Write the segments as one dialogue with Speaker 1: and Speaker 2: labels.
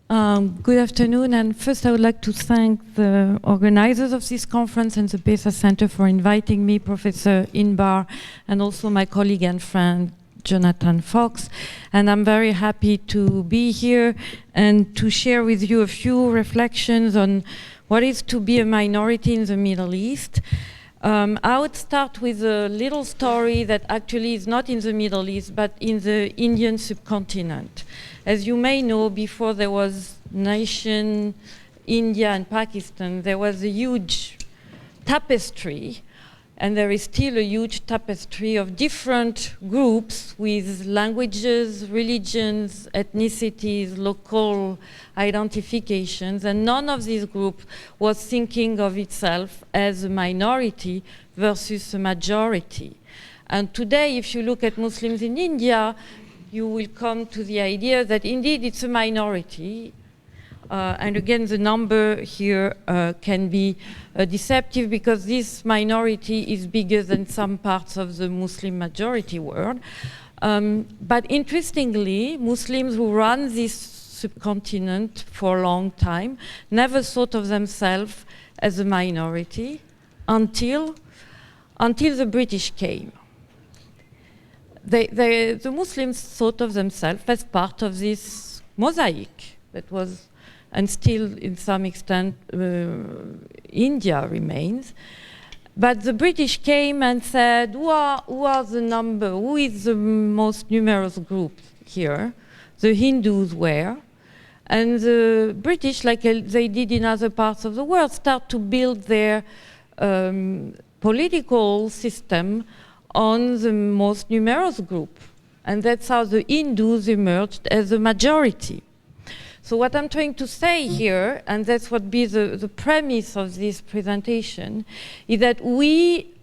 Speaker 1: Good afternoon, and first I would like to thank the organizers of this conference and the PESA Center for inviting me, Professor Inbar, and also my colleague and friend, Jonathan Fox. And I'm very happy to be here and to share with you a few reflections on what is to be a minority in the Middle East. I would start with a little story that actually is not in the Middle East, but in the Indian subcontinent. As you may know, before there was nation, India and Pakistan, there was a huge tapestry, and there is still a huge tapestry of different groups with languages, religions, ethnicities, local identifications, and none of these groups was thinking of itself as a minority versus a majority. And today, if you look at Muslims in India, you will come to the idea that indeed it's a minority. And again, the number here can be deceptive because this minority is bigger than some parts of the Muslim majority world. But interestingly, Muslims who run this subcontinent for a long time never thought of themselves as a minority until the British came. The Muslims thought of themselves as part of this mosaic that was, and still in some extent, India remains. But the British came and said, who are the number, who is the most numerous group here? The Hindus were. And the British, like they did in other parts of the world, start to build their political system on the most numerous group. And that's how the Hindus emerged as a majority. So what I'm trying to say here, and that's what be the premise of this presentation, is that we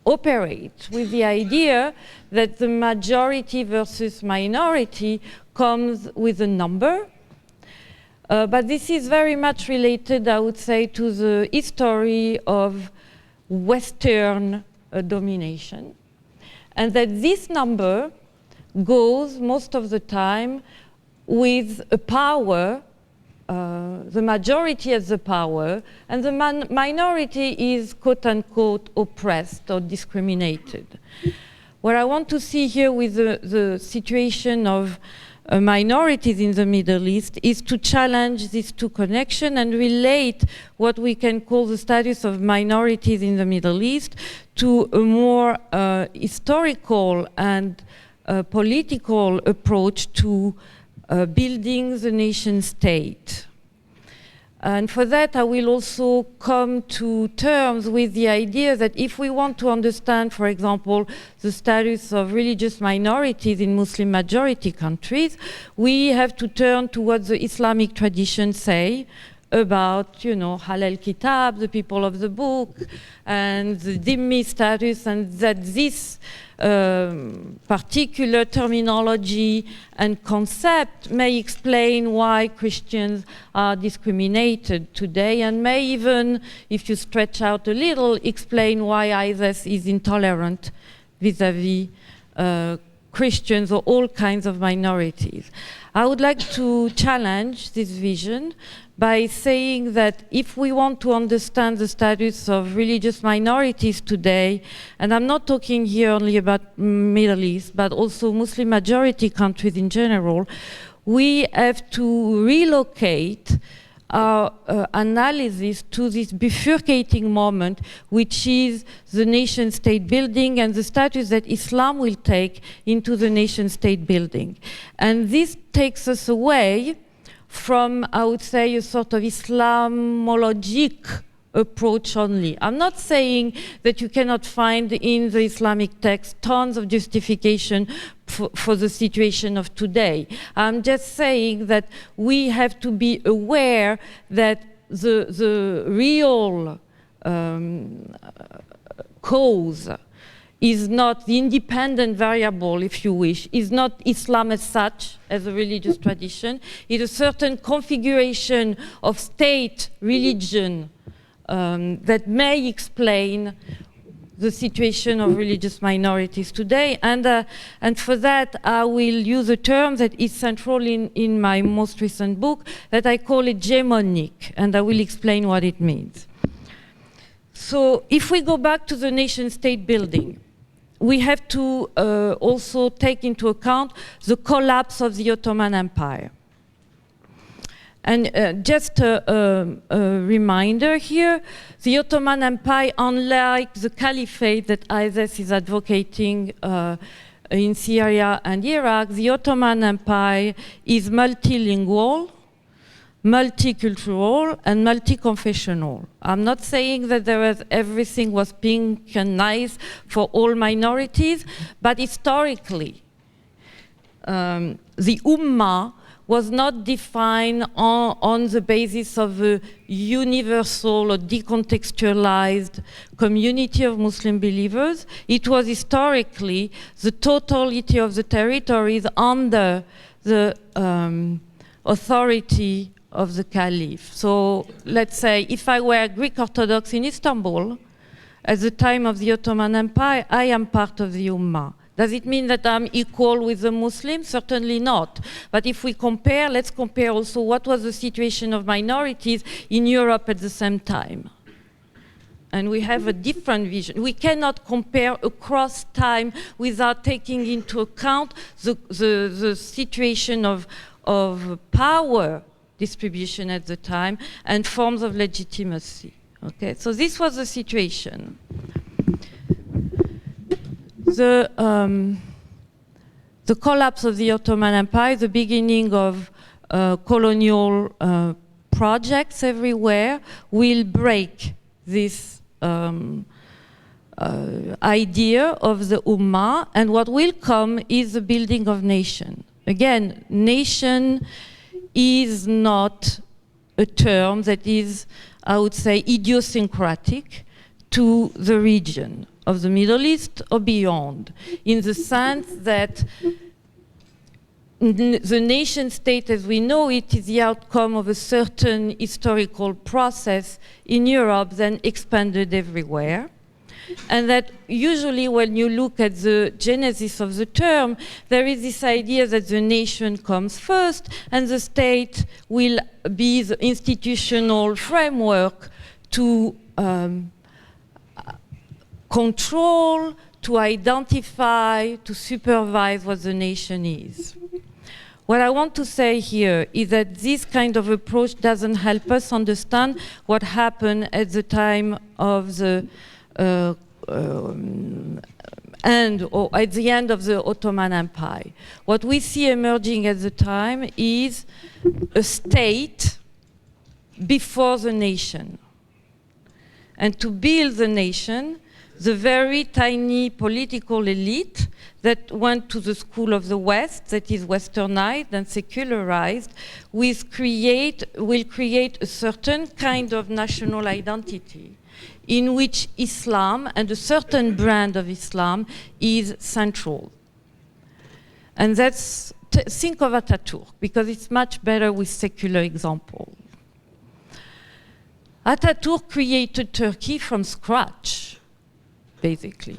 Speaker 1: operate with the idea that the majority versus minority comes with a number. But this is very much related, I would say, to the history of Western domination, and that this number goes most of the time with a power, the majority has the power, and the minority is quote-unquote oppressed or discriminated. What I want to see here with the situation of minorities in the Middle East is to challenge these two connections and relate what we can call the status of minorities in the Middle East to a more historical and political approach to building the nation state. And for that, I will also come to terms with the idea that if we want to understand, for example, the status of religious minorities in Muslim majority countries, we have to turn to what the Islamic traditions say about, halal kitab, the people of the book, and the dhimmi status, and that this particular terminology and concept may explain why Christians are discriminated today, and may even, if you stretch out a little, explain why ISIS is intolerant vis-à-vis Christians or all kinds of minorities. I would like to challenge this vision by saying that if we want to understand the status of religious minorities today, and I'm not talking here only about Middle East, but also Muslim majority countries in general, we have to relocate our analysis to this bifurcating moment, which is the nation-state building and the status that Islam will take into the nation-state building. And this takes us away from, I would say, a sort of Islamologic approach only. I'm not saying that you cannot find in the Islamic text tons of justification for the situation of today. I'm just saying that we have to be aware that the real cause is not the independent variable, if you wish, is not Islam as such, as a religious tradition. It's a certain configuration of state, religion, that may explain the situation of religious minorities today. And for that, I will use a term that is central in my most recent book that I call hegemonic, and I will explain what it means. So if we go back to the nation-state building, we have to also take into account the collapse of the Ottoman Empire. And just a reminder here, the Ottoman Empire, unlike the caliphate that ISIS is advocating in Syria and Iraq, the Ottoman Empire is multilingual, multicultural, and multi-confessional. I'm not saying that everything was pink and nice for all minorities, but historically, the Ummah was not defined on the basis of a universal or decontextualized community of Muslim believers. It was historically the totality of the territories under the authority of the Caliph. So let's say if I were Greek Orthodox in Istanbul, at the time of the Ottoman Empire, I am part of the Ummah. Does it mean that I'm equal with the Muslims? Certainly not. But if we compare, let's compare also what was the situation of minorities in Europe at the same time. And we have a different vision. We cannot compare across time without taking into account the situation of power distribution at the time and forms of legitimacy. Okay, so this was the situation. The collapse of the Ottoman Empire, the beginning of colonial projects everywhere, will break this idea of the Ummah, and what will come is the building of nation. Again, nation is not a term that is, I would say, idiosyncratic to the region of the Middle East or beyond, in the sense that the nation state as we know it is the outcome of a certain historical process in Europe, then expanded everywhere. And that usually when you look at the genesis of the term, there is this idea that the nation comes first and the state will be the institutional framework to control, to identify, to supervise what the nation is. What I want to say here is that this kind of approach doesn't help us understand what happened at the time of the end, or at the end of the Ottoman Empire. What we see emerging at the time is a state before the nation. And to build the nation, the very tiny political elite that went to the school of the West, that is westernized and secularized, will create a certain kind of national identity in which Islam and a certain brand of Islam is central. And that's, think of Ataturk, because it's much better with secular example. Ataturk created Turkey from scratch, basically.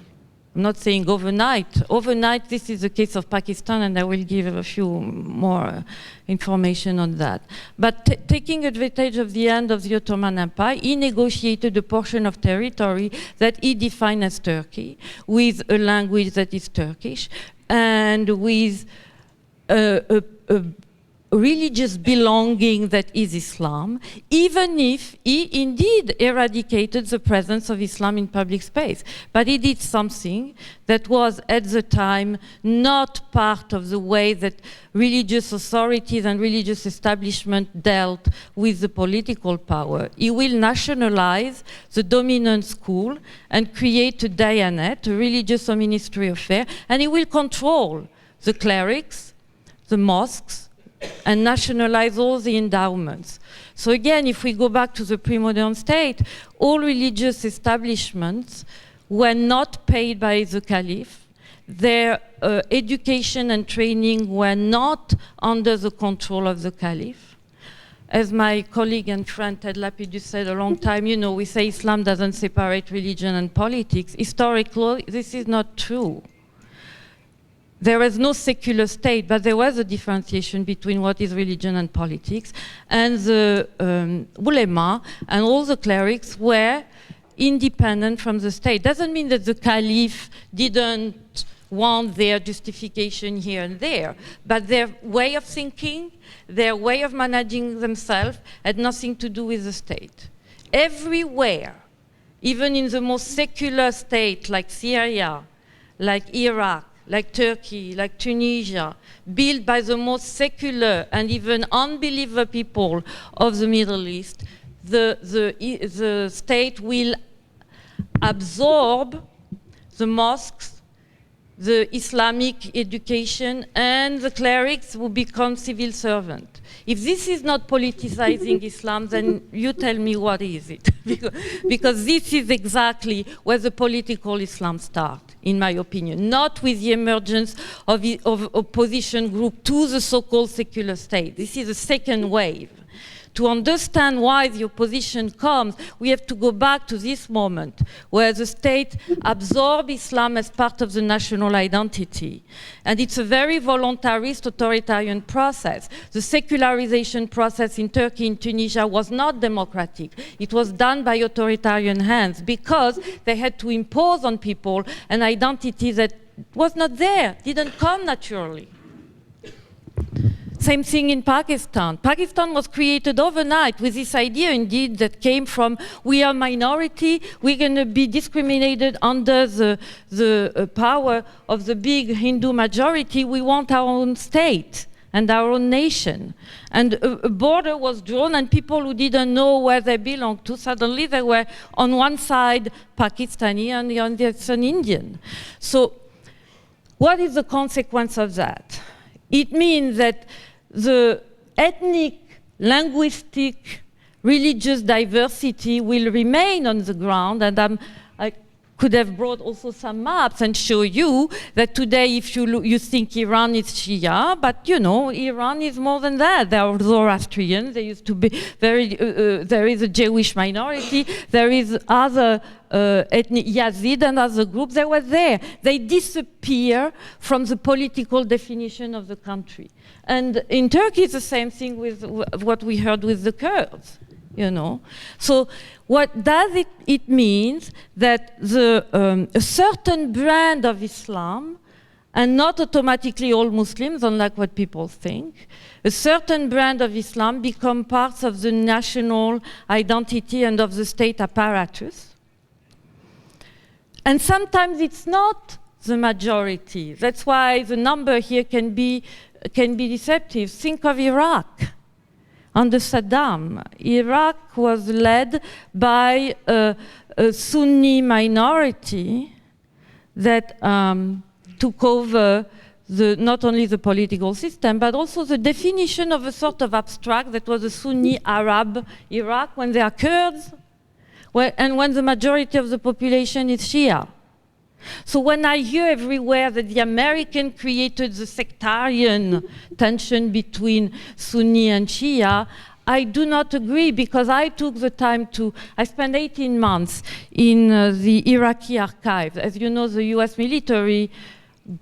Speaker 1: I'm not saying overnight. Overnight, this is the case of Pakistan, and I will give a few more information on that. But taking advantage of the end of the Ottoman Empire, he negotiated a portion of territory that he defined as Turkey, with a language that is Turkish, and with a religious belonging that is Islam, even if he indeed eradicated the presence of Islam in public space. But he did something that was at the time not part of the way that religious authorities and religious establishment dealt with the political power. He will nationalize the dominant school and create a dianate, a religious or ministry affair, and he will control the clerics, the mosques, and nationalize all the endowments. So again, if we go back to the pre-modern state, all religious establishments were not paid by the Caliph. Their education and training were not under the control of the Caliph. as my colleague and friend Ted Lapidus said a long time, we say Islam doesn't separate religion and politics. Historically, this is not true. There was no secular state, but there was a differentiation between what is religion and politics. And the ulema and all the clerics were independent from the state. Doesn't mean that the caliph didn't want their justification here and there, but their way of thinking, their way of managing themselves had nothing to do with the state. Everywhere, even in the most secular state like Syria, like Iraq, like Turkey, like Tunisia, built by the most secular and even unbeliever people of the Middle East, the state will absorb the mosques, the Islamic education, and the clerics will become civil servants. If this is not politicizing Islam, then you tell me what is it? because this is exactly where the political Islam starts, in my opinion, not with the emergence of opposition group to the so-called secular state. This is a second wave. To understand why the opposition comes, we have to go back to this moment where the state absorbed Islam as part of the national identity. And it's a very voluntarist authoritarian process. The secularization process in Turkey and Tunisia was not democratic. It was done by authoritarian hands because they had to impose on people an identity that was not there, didn't come naturally. Same thing in Pakistan. Pakistan was created overnight with this idea, indeed, that came from, we are minority, we're going to be discriminated under the power of the big Hindu majority, we want our own state and our own nation. And a border was drawn, and people who didn't know where they belonged to, suddenly they were on one side Pakistani and the other an Indian. So what is the consequence of that? It means that the ethnic, linguistic, religious diversity will remain on the ground, and I could have brought also some maps and show you that today if you think Iran is Shia, but Iran is more than that. There are Zoroastrians, there used to be there is a Jewish minority, there is other ethnic Yazid and other groups, they were there. They disappear from the political definition of the country. And in Turkey, it's the same thing with what we heard with the Kurds, So what does it means that a certain brand of Islam, and not automatically all Muslims, unlike what people think, a certain brand of Islam become parts of the national identity and of the state apparatus. And sometimes it's not the majority. That's why the number here can be deceptive. Think of Iraq. Under Saddam, Iraq was led by a Sunni minority that took over not only the political system, but also the definition of a sort of abstract that was a Sunni Arab Iraq when they are Kurds, and when the majority of the population is Shia. So when I hear everywhere that the American created the sectarian tension between Sunni and Shia, I do not agree, because I took the time I spent 18 months in the Iraqi archives. As you know, the US military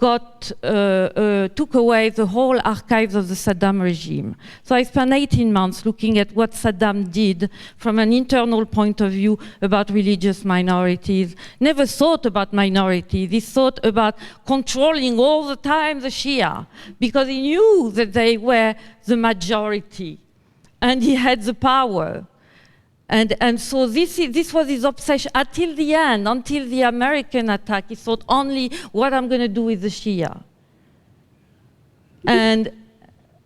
Speaker 1: took away the whole archives of the Saddam regime. So I spent 18 months looking at what Saddam did from an internal point of view about religious minorities. Never thought about minorities. He thought about controlling all the time the Shia, because he knew that they were the majority and he had the power. And so this was his obsession until the end, until the American attack. He thought only what I'm going to do with the Shia. And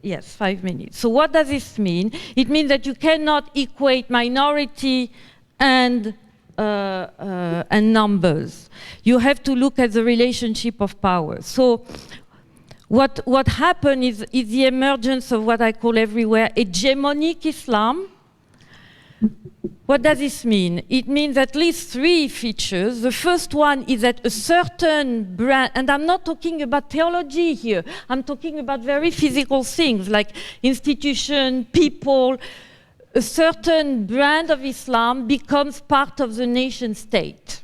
Speaker 1: yes, 5 minutes. So what does this mean? It means that you cannot equate minority and numbers. You have to look at the relationship of power. So what happened is the emergence of what I call everywhere hegemonic Islam. What does this mean? It means at least 3 features. The first one is that a certain brand, and I'm not talking about theology here, I'm talking about very physical things like institution, people, a certain brand of Islam becomes part of the nation state.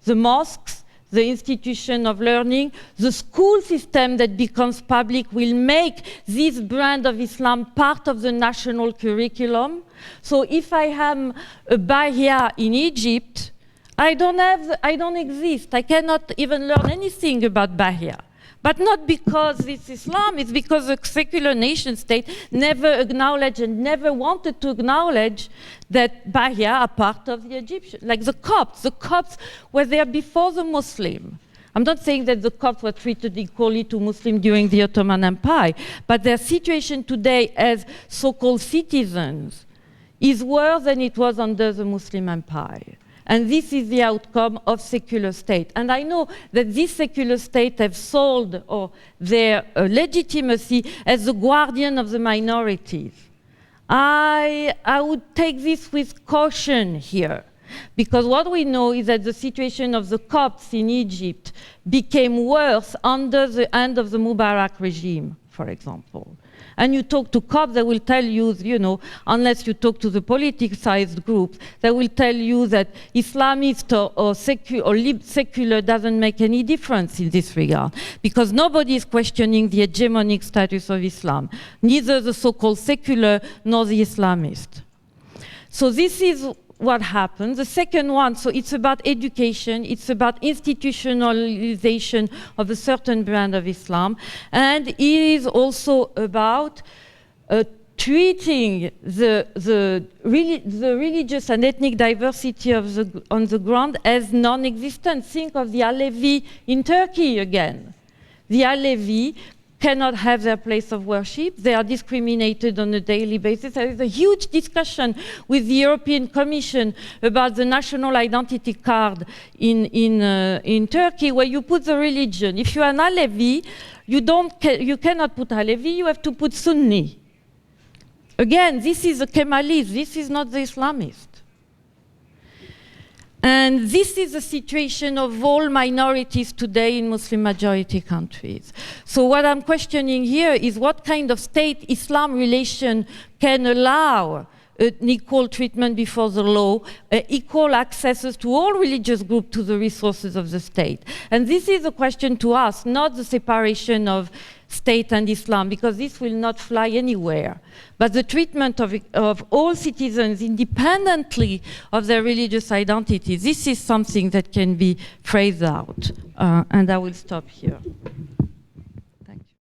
Speaker 1: The mosques, the institution of learning, the school system that becomes public will make this brand of Islam part of the national curriculum. So if I am a Bahia in Egypt, I don't exist. I cannot even learn anything about Bahia. But not because it's Islam, it's because the secular nation state never acknowledged and never wanted to acknowledge that Bahia are part of the Egyptian. Like the Copts were there before the Muslim. I'm not saying that the Copts were treated equally to Muslims during the Ottoman Empire, but their situation today as so-called citizens is worse than it was under the Muslim Empire. And this is the outcome of secular state. And I know that this secular state have sold their legitimacy as the guardian of the minorities. I would take this with caution here, because what we know is that the situation of the Copts in Egypt became worse under the hand of the Mubarak regime, for example. And you talk to Copts, they will tell you, unless you talk to the politicized groups, they will tell you that Islamist or secular doesn't make any difference in this regard, because nobody is questioning the hegemonic status of Islam, neither the so-called secular nor the Islamist. So this is what happened. The second one, so it's about education, it's about institutionalization of a certain brand of Islam, and it is also about treating the religious and ethnic diversity on the ground as non-existent. Think of the Alevi in Turkey again. The Alevi cannot have their place of worship. They are discriminated on a daily basis. There is a huge discussion with the European Commission about the national identity card in Turkey, where you put the religion. If you are an Alevi, you cannot put Alevi, you have to put Sunni. Again, this is a Kemalist, this is not the Islamist. And this is the situation of all minorities today in Muslim majority countries. So what I'm questioning here is what kind of state-Islam relation can allow an equal treatment before the law, equal accesses to all religious groups to the resources of the state. And this is a question to ask, not the separation of state and Islam, because this will not fly anywhere. But the treatment of all citizens independently of their religious identity, this is something that can be phrased out. And I will stop here.